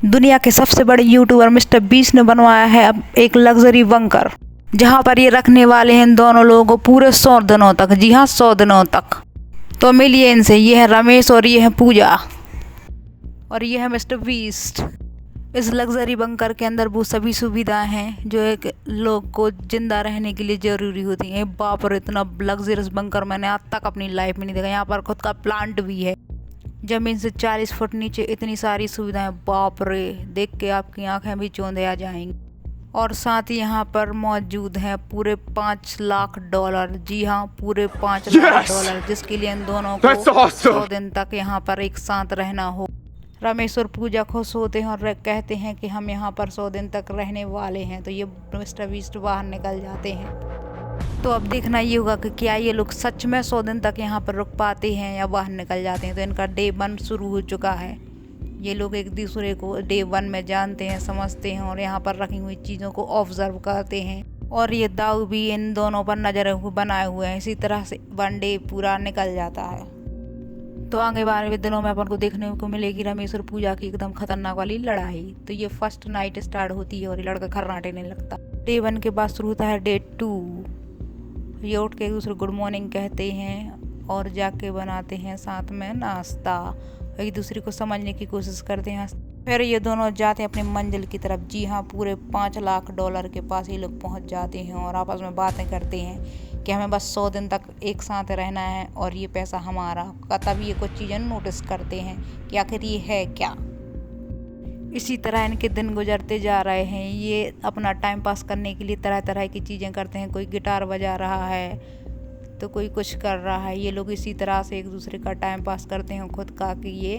दुनिया के सबसे बड़े यूट्यूबर मिस्टर बीस्ट ने बनवाया है अब एक लग्जरी बंकर, जहां पर ये रखने वाले हैं इन दोनों लोगों को पूरे 100 दिनों तक। जी हाँ, 100 दिनों तक। तो मिलिए इनसे। ये है रमेश और ये है पूजा और ये है मिस्टर बीस्ट। इस लग्जरी बंकर के अंदर वो सभी सुविधाएं हैं जो एक लोग को जिंदा रहने के लिए ज़रूरी होती हैं। बाप रे, इतना लग्जरियस बंकर मैंने आज तक अपनी लाइफ में नहीं देखा। यहाँ पर खुद का प्लांट भी है, ज़मीन से 40 फुट नीचे इतनी सारी सुविधाएं। बाप रे, देख के आपकी आंखें भी चौंधे आ जाएंगी। और साथ ही यहाँ पर मौजूद हैं पूरे $5 लाख। जी हाँ, पूरे $5 लाख, जिसके लिए इन दोनों को 100 दिन तक यहाँ पर एक साथ रहना हो। रमेश और पूजा खुश होते हैं और कहते हैं कि हम यहाँ पर 100 दिन तक रहने वाले हैं। तो ये मिस्टर बीस्ट बाहर निकल जाते हैं। तो अब देखना ये होगा कि क्या ये लोग सच में 100 दिन तक यहाँ पर रुक पाते हैं या बाहर निकल जाते हैं। तो इनका डे 1 शुरू हो चुका है। ये लोग एक दूसरे को डे 1 में जानते हैं, समझते हैं और यहाँ पर रखी हुई चीज़ों को ऑब्जर्व करते हैं। और ये दाऊ भी इन दोनों पर नज़र बनाए हुए हैं। इसी तरह से 1 डे पूरा निकल जाता है। तो आगे बारे दिनों में अपन को देखने को मिलेगी रमेश और पूजा की एकदम खतरनाक वाली लड़ाई। तो ये फर्स्ट नाइट स्टार्ट होती है और ये लड़का खर्राटे नहीं लगता। डे 1 के बाद शुरू होता है डे 2। ये उठ के एक दूसरे गुड मॉर्निंग कहते हैं और जाके बनाते हैं साथ में नाश्ता। एक दूसरे को समझने की कोशिश करते हैं। फिर ये दोनों जाते हैं अपनी मंजिल की तरफ। जी हाँ, पूरे $5 लाख के पास ये लोग पहुंच जाते हैं और आपस में बातें करते हैं कि हमें बस 100 दिन तक एक साथ रहना है और ये पैसा हमारा का। तब ये कुछ चीज़ें नोटिस करते हैं कि आखिर ये है क्या। इसी तरह इनके दिन गुजरते जा रहे हैं। ये अपना टाइम पास करने के लिए तरह तरह की चीज़ें करते हैं। कोई गिटार बजा रहा है तो कोई कुछ कर रहा है। ये लोग इसी तरह से एक दूसरे का टाइम पास करते हैं खुद का, कि ये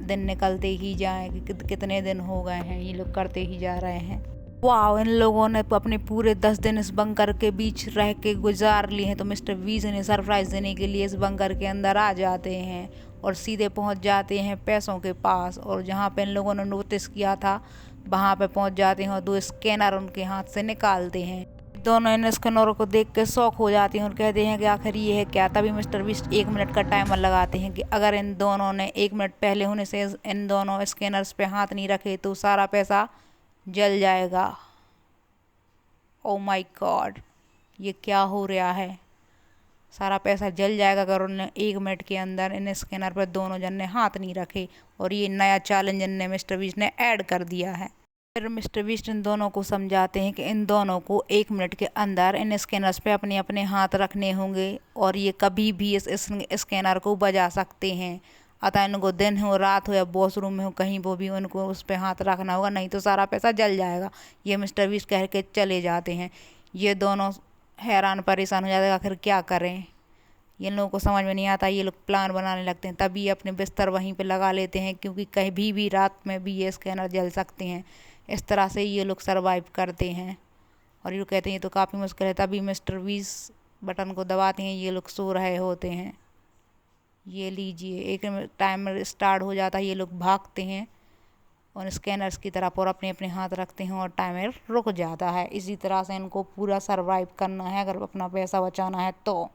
दिन निकलते ही जाएं कि कितने दिन हो गए हैं, ये लोग करते ही जा रहे हैं। वाह, इन लोगों ने अपने पूरे 10 दिन इस बंकर के बीच रह के गुजार लिए हैं। तो मिस्टर बीस्ट ने सरप्राइज देने के लिए इस बंकर के अंदर आ जाते हैं और सीधे पहुंच जाते हैं पैसों के पास। और जहां पे इन लोगों ने नोटिस किया था वहां पे पहुंच जाते हैं और 2 स्कैनर उनके हाथ से निकालते हैं। दोनों इन स्कैनरों को देख के शौक हो जाते हैं और कहते हैं कि आखिर ये है क्या। तभी मिस्टर बीस्ट 1 मिनट का टाइमर लगाते हैं कि अगर इन दोनों ने 1 मिनट पहले होने से इन दोनों स्कैनर्स पे हाथ नहीं रखे तो सारा पैसा जल जाएगा। ओ माय गॉड, ये क्या हो रहा है। सारा पैसा जल जाएगा अगर उन्होंने 1 मिनट के अंदर इन स्कैनर पर दोनों जन ने हाथ नहीं रखे। और ये नया चैलेंज इनने मिस्टर बीस्ट ने ऐड कर दिया है। फिर मिस्टर बीस्ट इन दोनों को समझाते हैं कि इन दोनों को 1 मिनट के अंदर इन स्कैनर्स पे अपने अपने हाथ रखने होंगे और ये कभी भी इस स्कैनर को बजा सकते हैं। अतः इनको दिन हो, रात हो या वॉशरूम में हो, कहीं वो भी उनको उस पर हाथ रखना होगा, नहीं तो सारा पैसा जल जाएगा। ये मिस्टर बीस्ट कह के चले जाते हैं। ये दोनों हैरान परेशान हो जाते हैं, आखिर क्या करें। ये लोगों को समझ में नहीं आता। ये लोग प्लान बनाने लगते हैं। तभी अपने बिस्तर वहीं पे लगा लेते हैं क्योंकि कहीं भी रात में भी ये स्कैनर जल सकते हैं। इस तरह से ये लोग सरवाइव करते हैं और ये कहते हैं ये तो काफ़ी मुश्किल है। तभी मिस्टर बीस्ट बटन को दबाते हैं, ये लोग सो रहे होते हैं। ये लीजिए, एक टाइमर स्टार्ट हो जाता है। ये लोग भागते हैं और स्कैनर्स की तरफ और अपने अपने हाथ रखते हैं और टाइमर रुक जाता है। इसी तरह से इनको पूरा सरवाइव करना है अगर अपना पैसा बचाना है तो।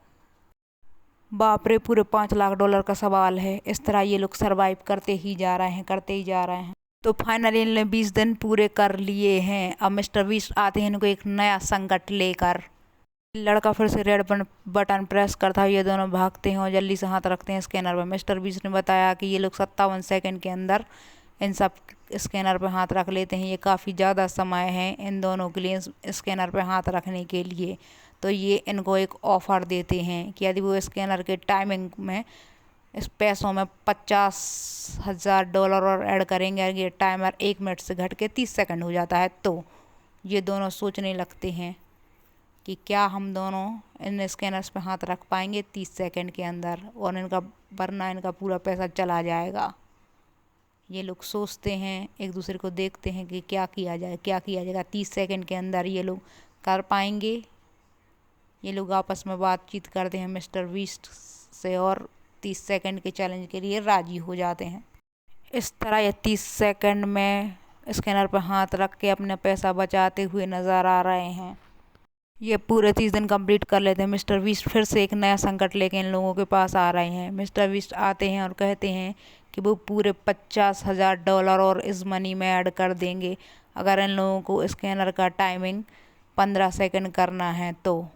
बाप रे, पूरे $5 लाख का सवाल है। इस तरह ये लोग सरवाइव करते ही जा रहे हैं, करते ही जा रहे हैं। तो फाइनली इन्होंने 20 दिन पूरे कर लिए हैं। अब मिस्टर बीस्ट आते हैं इनको एक नया संकट लेकर। लड़का फिर से रेड बटन प्रेस करता है। ये दोनों भागते हैं और जल्दी से हाथ रखते हैं स्कैनर पर। मिस्टर बीस्ट ने बताया कि ये लोग 57 सेकंड के अंदर इन सब स्कैनर पर हाथ रख लेते हैं। ये काफ़ी ज़्यादा समय है इन दोनों के लिए स्कैनर पर हाथ रखने के लिए। तो ये इनको एक ऑफ़र देते हैं कि यदि वो स्कैनर के टाइमिंग में इस पैसों में $50,000 और ऐड करेंगे, ये टाइमर 1 मिनट से घट के 30 सेकंड हो जाता है। तो ये दोनों सोचने लगते हैं कि क्या हम दोनों इन स्कैनर्स पे हाथ रख पाएंगे 30 सेकंड के अंदर, और वरना इनका पूरा पैसा चला जाएगा। ये लोग सोचते हैं, एक दूसरे को देखते हैं कि क्या किया जाए, क्या किया जाएगा। 30 सेकंड के अंदर ये लोग कर पाएंगे। ये लोग आपस में बातचीत करते हैं मिस्टर बीस्ट से और 30 सेकंड के चैलेंज के लिए राजी हो जाते हैं। इस तरह ये 30 सेकंड में स्कैनर पर हाथ रख के अपना पैसा बचाते हुए नज़र आ रहे हैं। ये पूरे 30 दिन कंप्लीट कर लेते हैं। मिस्टर बीस्ट फिर से एक नया संकट लेके इन लोगों के पास आ रहे हैं। मिस्टर बीस्ट आते हैं और कहते हैं कि वो पूरे $50,000 और इस मनी में ऐड कर देंगे अगर इन लोगों को स्कैनर का टाइमिंग 15 सेकंड करना है। तो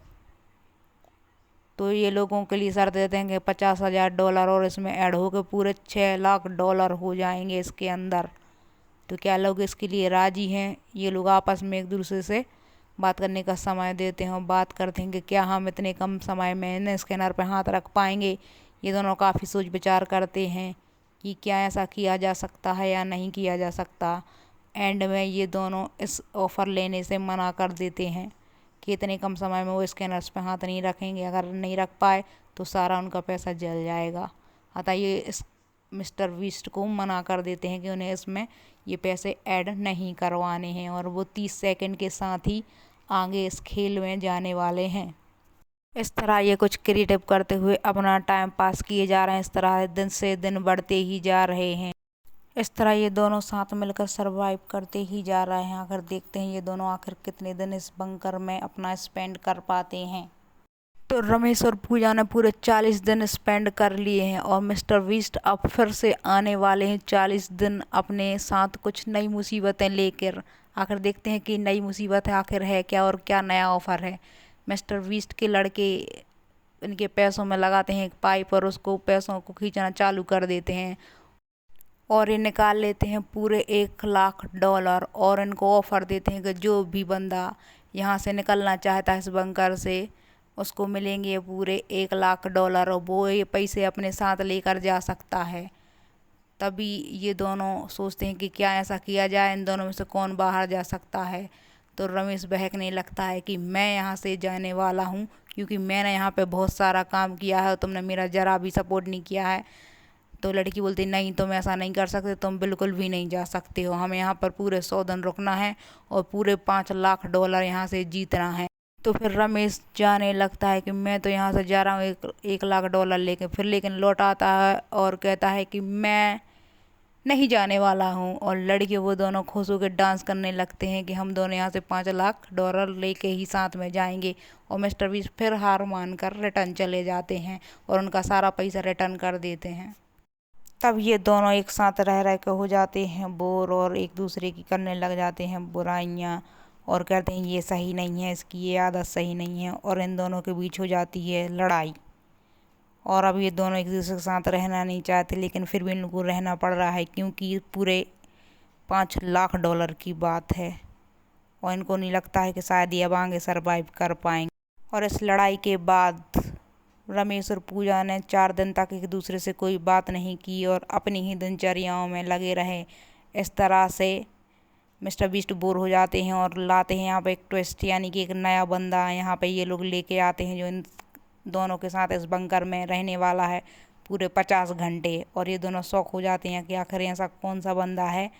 ये लोगों के लिए शर्त देते हैं कि $50,000 और इसमें ऐड हो के पूरे $6 लाख हो जाएंगे इसके अंदर। तो क्या लोग इसके लिए राजी हैं? ये लोग आपस में एक दूसरे से बात करने का समय देते हैं और बात करते हैं कि क्या हम इतने कम समय में इन स्कैनर पर हाथ रख पाएंगे। ये दोनों काफ़ी सोच विचार करते हैं कि क्या ऐसा किया जा सकता है या नहीं किया जा सकता। एंड में ये दोनों इस ऑफ़र लेने से मना कर देते हैं कि इतने कम समय में वो स्कैनर्स पे हाथ नहीं रखेंगे। अगर नहीं रख पाए तो सारा उनका पैसा जल जाएगा। अतः ये इस मिस्टर बीस्ट को मना कर देते हैं कि उन्हें इसमें ये पैसे ऐड नहीं करवाने हैं और वो 30 सेकंड के साथ ही आगे इस खेल में जाने वाले हैं। इस तरह ये कुछ क्रिएटिव करते हुए अपना टाइम पास किए जा रहे हैं। इस तरह दिन से दिन बढ़ते ही जा रहे हैं। इस तरह ये दोनों साथ मिलकर सरवाइव करते ही जा रहे हैं। आखिर देखते हैं ये दोनों आखिर कितने दिन इस बंकर में अपना स्पेंड कर पाते हैं। तो रमेश और पूजा ने पूरे 40 दिन स्पेंड कर लिए हैं और मिस्टर बीस्ट अब फिर से आने वाले हैं 40 दिन अपने साथ कुछ नई मुसीबतें लेकर। आखिर देखते हैं कि नई मुसीबत है आखिर है क्या और क्या नया ऑफ़र है। मिस्टर बीस्ट के लड़के इनके पैसों में लगाते हैं एक पाइप और उसको पैसों को खींचना चालू कर देते हैं और ये निकाल लेते हैं पूरे $1 लाख और इनको ऑफ़र देते हैं कि जो भी बंदा यहाँ से निकलना चाहता है इस बंकर से उसको मिलेंगे पूरे $1 लाख और वो ये पैसे अपने साथ लेकर जा सकता है। तभी ये दोनों सोचते हैं कि क्या ऐसा किया जाए, इन दोनों में से कौन बाहर जा सकता है। तो रमेश बहकने लगता है कि मैं यहाँ से जाने वाला हूँ क्योंकि मैंने यहाँ पे बहुत सारा काम किया है, तुमने मेरा ज़रा भी सपोर्ट नहीं किया है। तो लड़की बोलती नहीं तुम ऐसा नहीं कर सकते, तुम बिल्कुल भी नहीं जा सकते हो, हमें यहाँ पर पूरे 100 दिन रुकना है और पूरे $5 लाख यहाँ से जीतना है। तो फिर रमेश जाने लगता है कि मैं तो यहाँ से जा रहा हूँ $1 लाख लेके। फिर लेकिन लौट आता है और कहता है कि मैं नहीं जाने वाला हूँ और लड़के वो दोनों खुश होकर डांस करने लगते हैं कि हम दोनों यहाँ से $5 लाख लेके ही साथ में जाएंगे। और मिस्टर बीस्ट फिर हार मान कर रिटर्न चले जाते हैं और उनका सारा पैसा रिटर्न कर देते हैं। तब ये दोनों एक साथ रह रह के हो जाते हैं बोर और एक दूसरे की करने लग जाते हैं बुराइयाँ और कहते हैं ये सही नहीं है, इसकी ये आदत सही नहीं है और इन दोनों के बीच हो जाती है लड़ाई। और अब ये दोनों एक दूसरे के साथ रहना नहीं चाहते लेकिन फिर भी इनको रहना पड़ रहा है क्योंकि पूरे $5 लाख की बात है और इनको नहीं लगता है कि शायद ये अब आगे सरवाइव कर पाएंगे। और इस लड़ाई के बाद रमेश और पूजा ने 4 दिन तक एक दूसरे से कोई बात नहीं की और अपनी ही दिनचर्याओं में लगे रहे। इस तरह से मिस्टर बीस्ट बोर हो जाते हैं और लाते हैं यहाँ पे एक ट्विस्ट, यानी कि एक नया बंदा यहाँ पे ये लोग लेके आते हैं जो इन दोनों के साथ इस बंकर में रहने वाला है पूरे 50 घंटे। और ये दोनों शौक हो जाते हैं कि आखिर ऐसा कौन सा बंदा है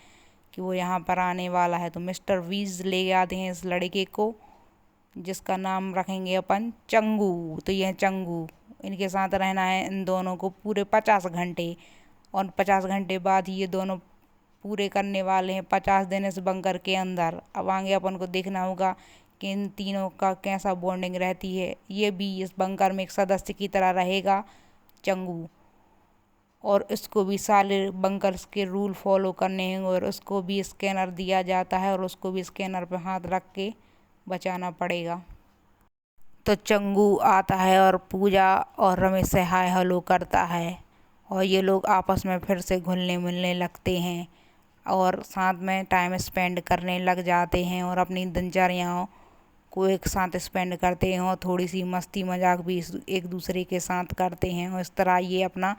कि वो यहाँ पर आने वाला है। तो मिस्टर बीस्ट ले आते हैं इस लड़के को जिसका नाम रखेंगे अपन चंगू। तो यह चंगू, इनके साथ रहना है इन दोनों को पूरे 50 घंटे और 50 घंटे बाद ही ये दोनों पूरे करने वाले हैं 50 दिन इस बंकर के अंदर। अब आगे अपन को देखना होगा कि इन तीनों का कैसा बॉन्डिंग रहती है। ये भी इस बंकर में एक सदस्य की तरह रहेगा चंगू और इसको भी सारे बंकर्स के रूल फॉलो करने हैं और उसको भी स्कैनर दिया जाता है और उसको भी स्कैनर पर हाथ रख के बचाना पड़ेगा। तो चंगू आता है और पूजा और रमेश से हाय हेलो करता है और ये लोग आपस में फिर से घुलने मिलने लगते हैं और साथ में टाइम स्पेंड करने लग जाते हैं और अपनी दिनचर्याओं को एक साथ स्पेंड करते हैं और थोड़ी सी मस्ती मजाक भी एक दूसरे के साथ करते हैं। और इस तरह ये अपना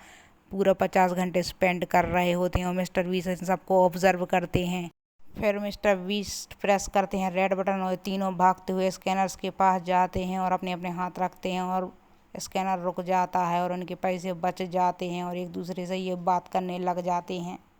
पूरा 50 घंटे स्पेंड कर रहे होते हैं और मिस्टर बीस्ट इन सबको ऑब्जर्व करते हैं। फिर मिस्टर बीस्ट प्रेस करते हैं रेड बटन और तीनों भागते हुए स्कैनर्स के पास जाते हैं और अपने अपने हाथ रखते हैं और स्कैनर रुक जाता है और उनके पैसे बच जाते हैं और एक दूसरे से ये बात करने लग जाते हैं।